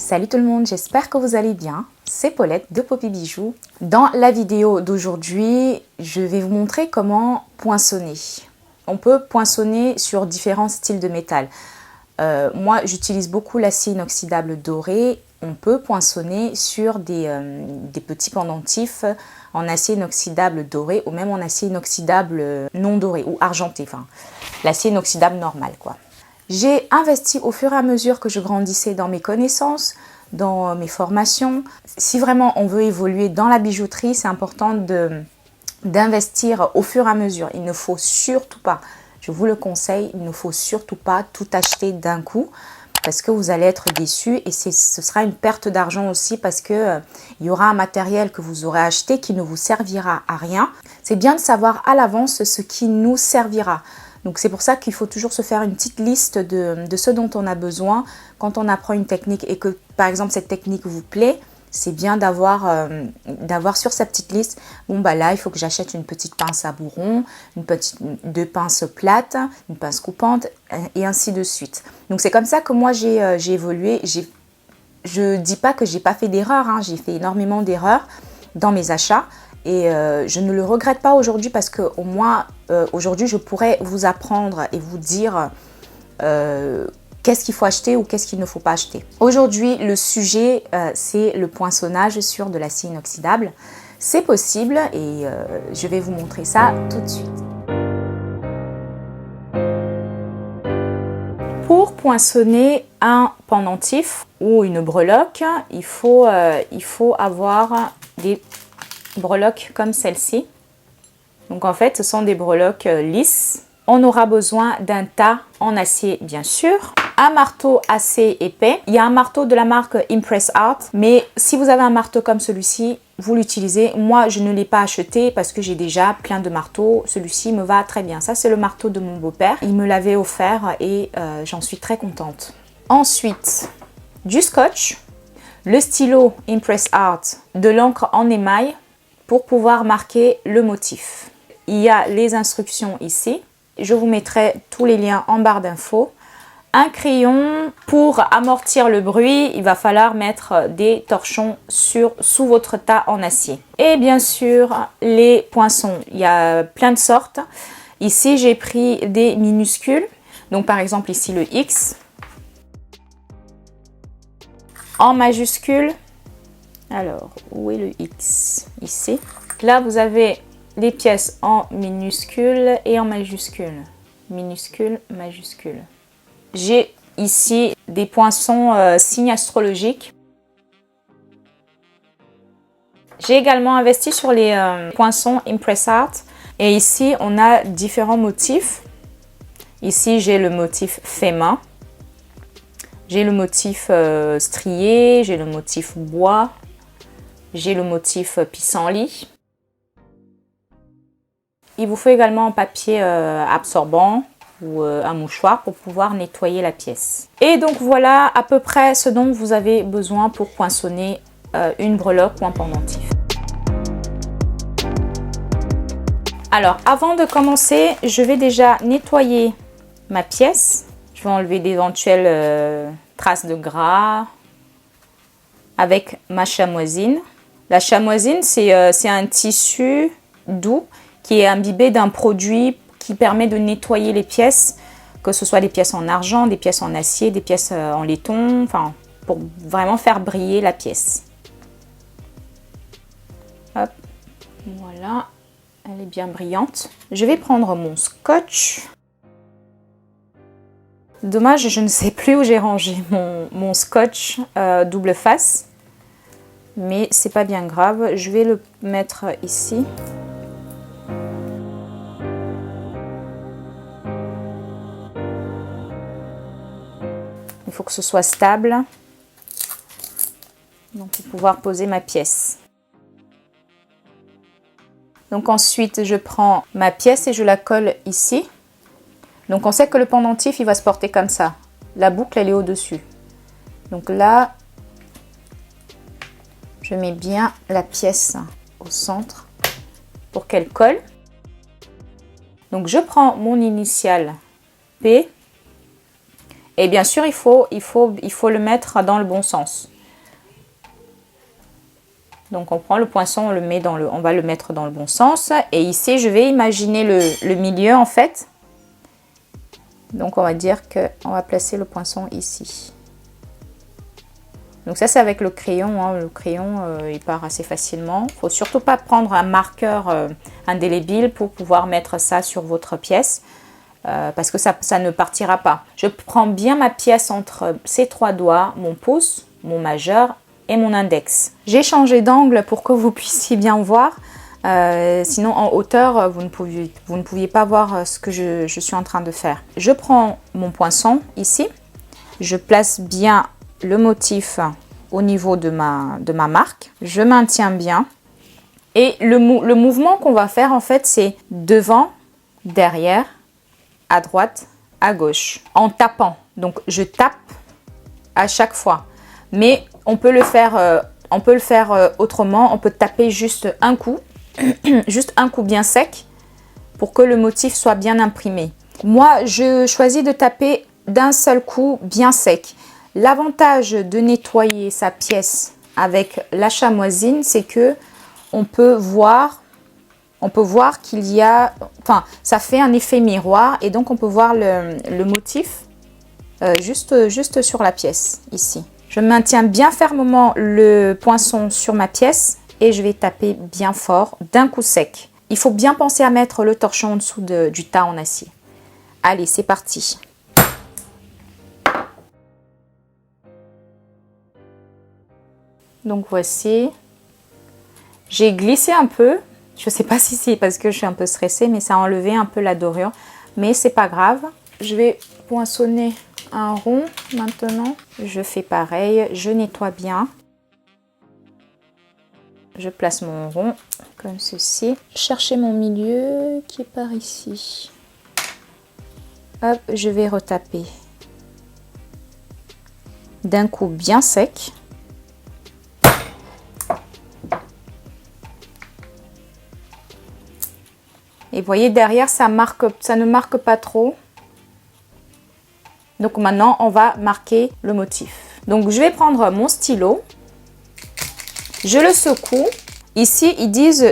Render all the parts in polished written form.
Salut tout le monde, j'espère que vous allez bien. C'est Paulette de Poppy Bijoux. Dans la vidéo d'aujourd'hui, je vais vous montrer comment poinçonner. On peut poinçonner sur différents styles de métal. Moi, j'utilise beaucoup l'acier inoxydable doré. On peut poinçonner sur des petits pendentifs en acier inoxydable doré ou même en acier inoxydable non doré ou argenté. Enfin, l'acier inoxydable normal, quoi. J'ai investi au fur et à mesure que je grandissais dans mes connaissances, dans mes formations. Si vraiment on veut évoluer dans la bijouterie, c'est important d'investir au fur et à mesure. Il ne faut surtout pas, je vous le conseille, il ne faut surtout pas tout acheter d'un coup parce que vous allez être déçus et ce sera une perte d'argent aussi parce que il y aura un matériel que vous aurez acheté qui ne vous servira à rien. C'est bien de savoir à l'avance ce qui nous servira. Donc c'est pour ça qu'il faut toujours se faire une petite liste de ce dont on a besoin quand on apprend une technique et que par exemple cette technique vous plaît. C'est bien d'avoir sur sa petite liste, bon bah là il faut que j'achète une petite pince à bourron, deux pinces plates, une pince coupante et ainsi de suite. Donc c'est comme ça que moi j'ai évolué. Je dis pas que j'ai pas fait d'erreurs, hein, j'ai fait énormément d'erreurs dans mes achats. Et je ne le regrette pas aujourd'hui parce qu'au moins, aujourd'hui, je pourrais vous apprendre et vous dire qu'est-ce qu'il faut acheter ou qu'est-ce qu'il ne faut pas acheter. Aujourd'hui, le sujet, c'est le poinçonnage sur de l'acier inoxydable. C'est possible et je vais vous montrer ça tout de suite. Pour poinçonner un pendentif ou une breloque, il faut avoir des breloques comme celle-ci. Donc en fait ce sont des breloques lisses. On aura besoin d'un tas en acier bien sûr, un marteau assez épais. Il y a un marteau de la marque Impress Art, mais si vous avez un marteau comme celui-ci, vous l'utilisez. Moi je ne l'ai pas acheté parce que j'ai déjà plein de marteaux. Celui-ci me va très bien. Ça c'est le marteau de mon beau-père. Il me l'avait offert et j'en suis très contente. Ensuite, du scotch, le stylo Impress Art, de l'encre en émail pour pouvoir marquer le motif. Il y a les instructions ici. Je vous mettrai tous les liens en barre d'infos. Un crayon. Pour amortir le bruit, il va falloir mettre des torchons sous votre tas en acier. Et bien sûr, les poinçons. Il y a plein de sortes. Ici, j'ai pris des minuscules. Donc par exemple ici le X. En majuscule. Alors, où est le X? Ici. Là, vous avez les pièces en minuscule et en majuscule. Minuscule, majuscule. J'ai ici des poinçons signes astrologiques. J'ai également investi sur les poinçons Impress Art. Et ici, on a différents motifs. Ici, j'ai le motif fait main. J'ai le motif strié. J'ai le motif bois. J'ai le motif pissenlit. Il vous faut également un papier absorbant ou un mouchoir pour pouvoir nettoyer la pièce. Et donc voilà à peu près ce dont vous avez besoin pour poinçonner une breloque ou un pendentif. Alors avant de commencer, je vais déjà nettoyer ma pièce. Je vais enlever d'éventuelles traces de gras avec ma chamoisine. La chamoisine, c'est un tissu doux qui est imbibé d'un produit qui permet de nettoyer les pièces, que ce soit des pièces en argent, des pièces en acier, des pièces en laiton, enfin, pour vraiment faire briller la pièce. Hop, voilà, elle est bien brillante. Je vais prendre mon scotch. Dommage, je ne sais plus où j'ai rangé mon scotch double face. Mais c'est pas bien grave, je vais le mettre ici. Il faut que ce soit stable. Donc pour pouvoir poser ma pièce. Donc ensuite je prends ma pièce et je la colle ici. Donc on sait que le pendentif il va se porter comme ça. La boucle elle est au-dessus. Donc là, je mets bien la pièce au centre pour qu'elle colle. Donc je prends mon initiale P Et bien sûr, il faut le mettre dans le bon sens. Donc on prend le poinçon, on le met dans on va le mettre dans le bon sens. Et ici, je vais imaginer le milieu en fait. Donc on va dire qu'on va placer le poinçon ici. Donc ça c'est avec le crayon, hein. Le crayon il part assez facilement. Il ne faut surtout pas prendre un marqueur indélébile pour pouvoir mettre ça sur votre pièce. Parce que ça ne partira pas. Je prends bien ma pièce entre ces trois doigts, mon pouce, mon majeur et mon index. J'ai changé d'angle pour que vous puissiez bien voir. Sinon en hauteur, vous ne pouviez pas voir ce que je suis en train de faire. Je prends mon poinçon ici. Je place bien le motif au niveau de ma marque. Je maintiens bien. Et le mouvement qu'on va faire en fait, c'est devant, derrière, à droite, à gauche, en tapant. Donc je tape à chaque fois. Mais on peut le faire, autrement. On peut taper juste un coup, juste un coup bien sec pour que le motif soit bien imprimé. Moi, je choisis de taper d'un seul coup bien sec. L'avantage de nettoyer sa pièce avec la chamoisine, c'est que on peut voir qu'il y a, enfin, ça fait un effet miroir et donc on peut voir le motif juste sur la pièce ici. Je maintiens bien fermement le poinçon sur ma pièce et je vais taper bien fort d'un coup sec. Il faut bien penser à mettre le torchon en dessous du tas en acier. Allez, c'est parti. Donc voici, j'ai glissé un peu. Je ne sais pas si c'est parce que je suis un peu stressée, mais ça a enlevé un peu la dorure. Mais c'est pas grave. Je vais poinçonner un rond maintenant. Je fais pareil, je nettoie bien. Je place mon rond comme ceci. Chercher mon milieu qui est par ici. Hop, je vais retaper d'un coup bien sec. Et vous voyez derrière, ça ne marque pas trop. Donc maintenant, on va marquer le motif. Donc je vais prendre mon stylo. Je le secoue. Ici, ils disent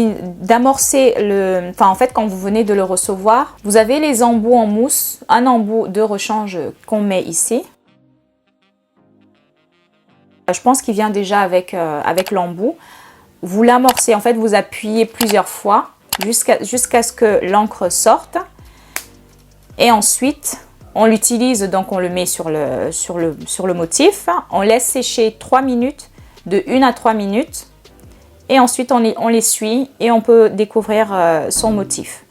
d'amorcer le... Enfin, en fait, quand vous venez de le recevoir, vous avez les embouts en mousse, un embout de rechange qu'on met ici. Je pense qu'il vient déjà avec l'embout. Vous l'amorcez, en fait, vous appuyez plusieurs fois jusqu'à ce que l'encre sorte. Et ensuite, on l'utilise, donc on le met sur le motif. On laisse sécher 3 minutes, de 1 à 3 minutes. Et ensuite, on l'essuie et on peut découvrir son motif.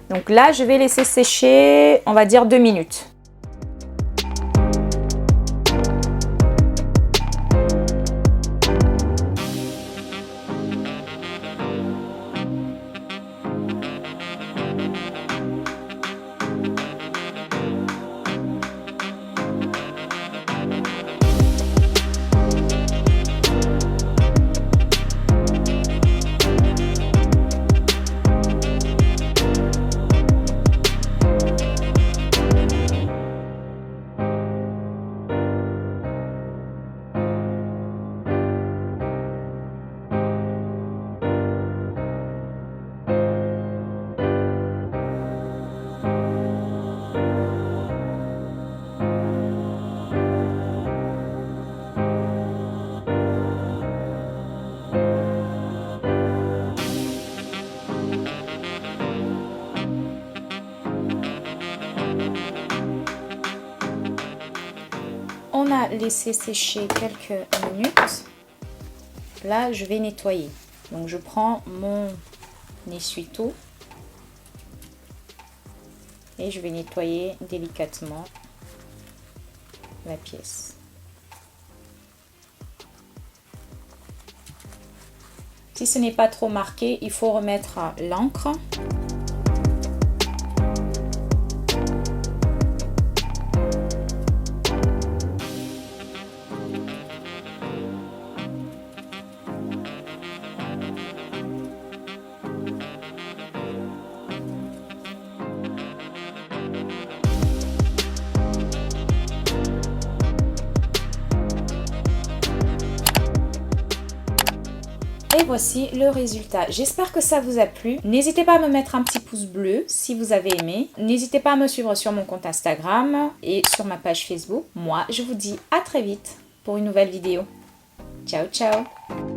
Donc là, je vais laisser sécher, on va dire 2 minutes. On a laissé sécher quelques minutes. Là, je vais nettoyer. Donc, je prends mon essuie-tout et je vais nettoyer délicatement la pièce. Si ce n'est pas trop marqué, il faut remettre l'encre. Et voici le résultat. J'espère que ça vous a plu. N'hésitez pas à me mettre un petit pouce bleu si vous avez aimé. N'hésitez pas à me suivre sur mon compte Instagram et sur ma page Facebook. Moi, je vous dis à très vite pour une nouvelle vidéo. Ciao, ciao!